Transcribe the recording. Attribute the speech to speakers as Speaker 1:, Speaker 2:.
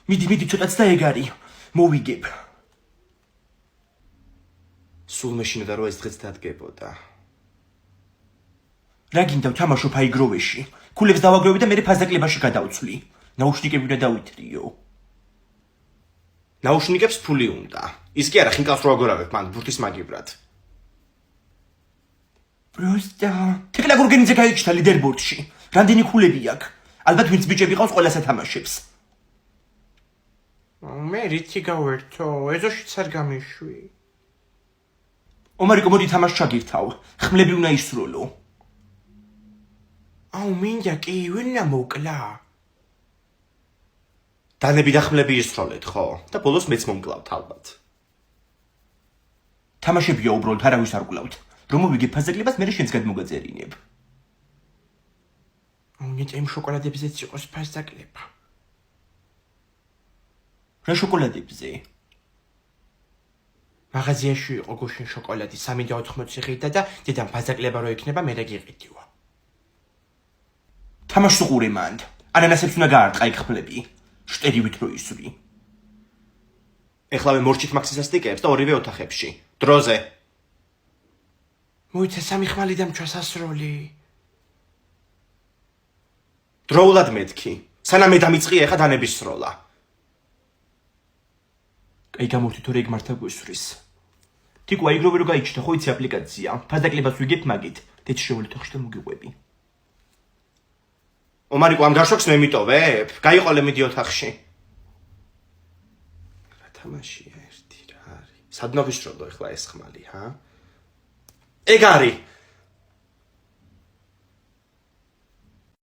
Speaker 1: მიდი ცოტაც და ეგ არის. მოვიგებ.
Speaker 2: სულ მეშინოდა რომ ეს დღეც დადგებოდა.
Speaker 1: რა გინდა ვთამაშობ აიგროვეში? ქულებს დავაგროვე და მე ფაზაკლებაში გადავცვლი. ნაუშნიკები უნდა დავითრიო.
Speaker 2: ნაუშნიკებს ფული უნდა. ის კი არა ხინკალს რო აგორავებ მან ბურთის მაგივრად.
Speaker 1: Просто თეკლა გურგენიძე გაიჩნდა ლიდერბორდში. რამდენი ქულები აქვს? ალბათ ვინც ბიჭები ყავს ყველას ათამაშებს.
Speaker 2: მე რითი გავერთო, ეზოშიც არ გამიშვი.
Speaker 1: ომარიკო მოდი თამაშ ჩაგირთავ. ხმლები უნდა ისროლო.
Speaker 2: აუ მინდა კი ვინა მოკლა. დანები და ხმლები ისროლეთ, ხო? და ბოლოს მეც მომკლავთ ალბათ.
Speaker 1: თამაშებია უბრალოდ არავის არ გკლავთ. რომ მოვიგებ ფაზაკლებას, მე შენს გადმოგაწერინებ.
Speaker 2: უნდა იმ შოკოლადებზეც იყოს ფაზაკლება.
Speaker 1: რა შოკოლადებზე?
Speaker 2: მაღაზიაში იყო გუშინ შოკოლადი 3.80 ხილდა და დედამ ფაზაკლება რო იქნება მე რა გიყიდიო.
Speaker 1: თამაშს უყურე მან. ანანასებს უნდა გაარტყა იქ ხმლები. შტერივით რო ისვრი.
Speaker 2: ეხლა მე მორჩით მაქსის ასტიკებს და ორივე ოთახებში. დროზე. მოიცა 3 ხმალი დამჩვას ასროლი. დროულად მეთქი. სანამ მე დამიწყია ეხა დანების სროლა.
Speaker 1: კაი გამოვთი თორე ეგ მართა გვესვრის. თიკო აიგროვე რო გაიჩნდა ხო იცი აპლიკაცია. ფაზაკლებას ვიგებ მაგით. დეც შევალ თოხში და მოგიყვები.
Speaker 2: ომარიკო ამ გარშოქს მე მიტოვებ? გაიყოლე მიდი ოთახში. რა თამაშია ერთი რა არის? სადნო ვისროლო ეხლა ეს ხმალი, ჰა? ეგ არის.